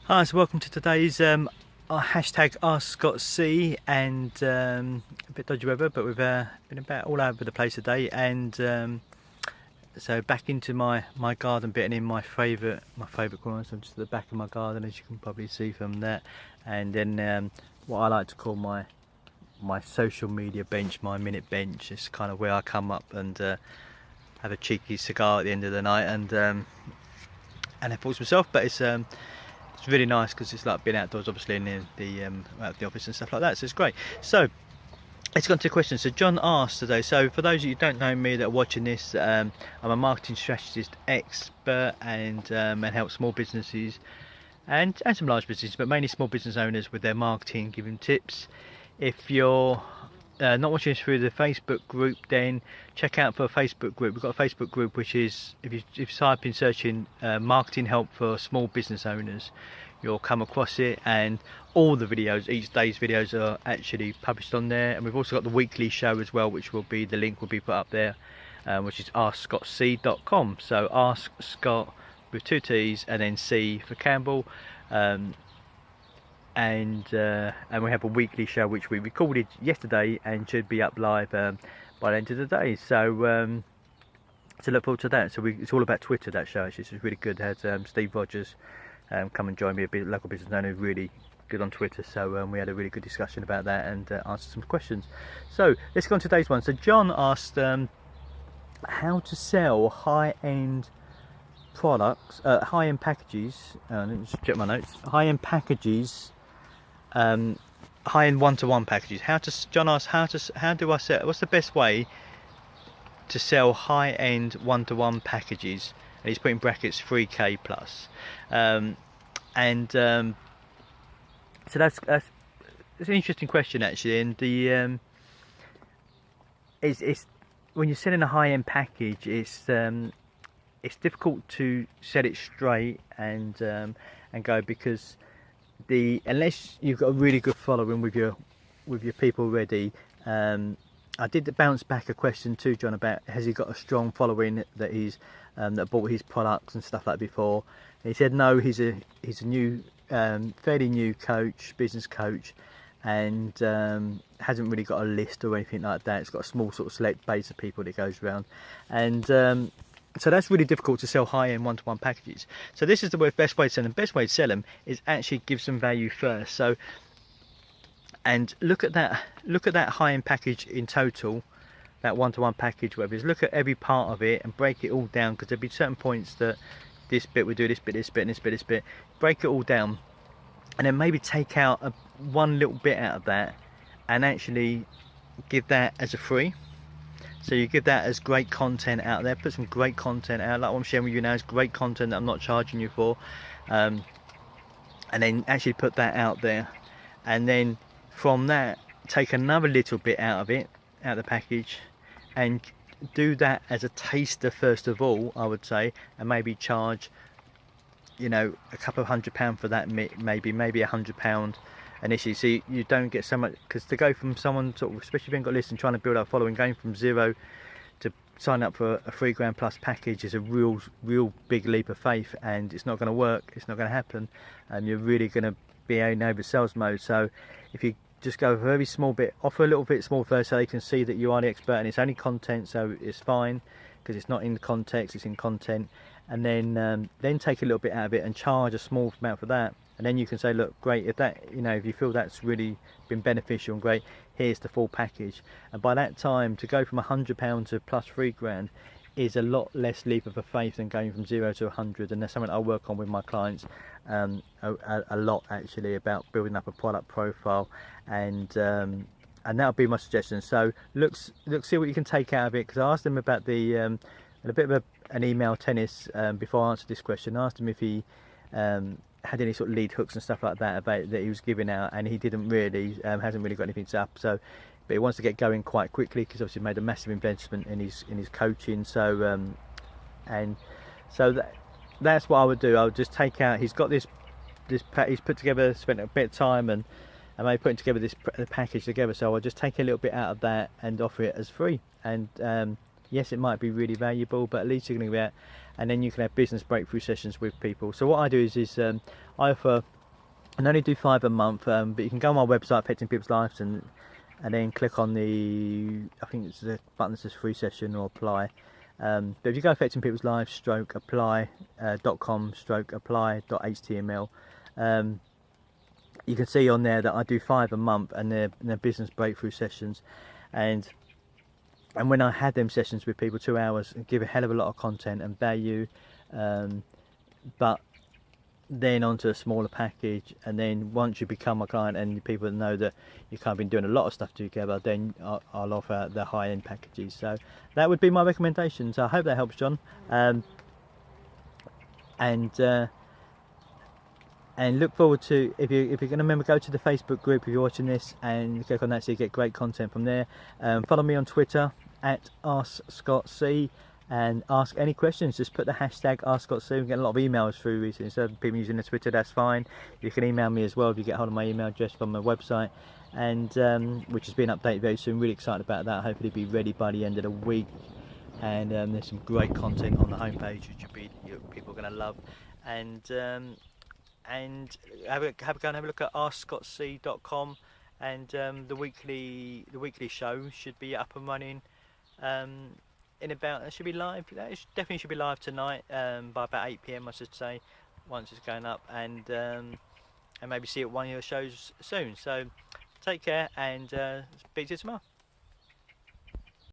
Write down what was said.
Hi, so welcome to today's hashtag AskScottC, and a bit dodgy weather, but we've been about all over the place today, and so back into my garden bit, and in my favourite corner. So I'm just at the back of my garden, as you can probably see from that, and then what I like to call my social media bench, my minute bench. It's kind of where I come up and have a cheeky cigar at the end of the night, and I force myself, but it's really nice because it's like being outdoors, obviously, in the out the office and stuff like that. So it's great. So let's go on to questions. So John asked today. So for those of you who don't know me that are watching this, I'm a marketing strategist expert, and help small businesses and some large businesses, but mainly small business owners with their marketing, giving tips. If you're not watching this through the Facebook group, then check out for a Facebook group. We've got a Facebook group which is, if you type in searching marketing help for small business owners, you'll come across it, and all the videos, each day's videos, are actually published on there. And we've also got the weekly show as well, which will be, the link will be put up there, which is AskScottC.com. so Ask Scott with 2 T's and then C for Campbell. And we have a weekly show which we recorded yesterday and should be up live by the end of the day. So look forward to that. So it's all about Twitter, that show. Actually, it's really good. It has Steve Rogers come and join me, a local business owner, really good on Twitter. So we had a really good discussion about that and answered some questions. So let's go on to today's one. So John asked how to sell high-end products, high-end packages. Let me just check my notes. High-end packages. High-end one-to-one packages. John asked how do I sell? What's the best way to sell high-end one-to-one packages? And he's put in brackets 3K plus. So that's an interesting question, actually. And the it's when you're selling a high-end package, it's difficult to set it straight and go, because unless you've got a really good following with your people already. I did bounce back a question to John about, has he got a strong following that he's that bought his products and stuff like that before. And he said no, he's a new fairly new business coach, and hasn't really got a list or anything like that. It's got a small sort of select base of people that goes around, and so that's really difficult to sell high-end one-to-one packages. So this is the best way to sell them. Best way to sell them is actually give some value first. So, and look at that high-end package in total, that one-to-one package, whatever it is. Look at every part of it and break it all down, because there'll be certain points that this bit we do, this bit, this bit, and this bit, this bit. Break it all down, and then maybe take out one little bit out of that, and actually give that as a free. So you give that as great content out there. Put some great content out, like what I'm sharing with you now is great content that I'm not charging you for, and then actually put that out there, and then from that take another little bit out of it, out of the package, and do that as a taster first of all, I would say, and maybe charge, a couple of £100 for that, maybe £100 initially, so you don't get so much. Because to go from someone, sort of, especially if you haven't got lists and trying to build up a following, going from zero to sign up for a £3,000 plus package is a real big leap of faith, and it's not going to work. It's not going to happen, and you're really going to be in over sales mode. So if you just go for a very small bit, offer a little bit small first, so they can see that you are the expert, and it's only content, so it's fine, because it's not in the context, it's in content. And then take a little bit out of it and charge a small amount for that, and then you can say, look, great, if that, if you feel that's really been beneficial and great, here's the full package. And by that time, to go from £100 to plus £3,000 is a lot less leap of a faith than going from 0 to 100. And that's something I work on with my clients a lot, actually, about building up a product profile, and that'll be my suggestion. So look, see what you can take out of it, because I asked him about a bit of an email tennis before I answered this question. I asked him if he had any sort of lead hooks and stuff like that that he was giving out, and he didn't really, hasn't really got anything set up. So, but he wants to get going quite quickly, because obviously made a massive investment in his coaching. So that's what I would do. I would just take out. He's got this he's put together, spent a bit of time and maybe putting together this package together. So I'll just take a little bit out of that and offer it as free. And yes, it might be really valuable, but at least you're going to get, and then you can have business breakthrough sessions with people. So what I do is I offer I only do 5 a month, but you can go on my website, Affecting People's Lives, and then click on the, I think it's the button that says free session or apply. But if you go Affecting People's Lives stroke apply .com stroke apply.html, you can see on there that I do 5 a month, and they're business breakthrough sessions, and when I had them sessions with people, 2 hours, give a hell of a lot of content and value, but then onto a smaller package, and then once you become a client and people know that you've kind of been doing a lot of stuff together, then I'll offer the high-end packages. So that would be my recommendation. So I hope that helps, John. And look forward to, if you're going to remember, go to the Facebook group if you're watching this and click on that so you get great content from there. Follow me on Twitter at AskScottC, and ask any questions. Just put the hashtag AskScottC. We're getting a lot of emails through recently, so people using the Twitter, that's fine. You can email me as well if you get hold of my email address from my website, and which has been updated very soon. Really excited about that. Hopefully be ready by the end of the week, and there's some great content on the homepage which people are going to love. And have a go and have a look at AskScottC.com, and the weekly show should be up and running in about, it should be live, it definitely should be live tonight, by about 8 PM I should say, once it's going up, and maybe see it at one of your shows soon. So take care, and speak to you tomorrow.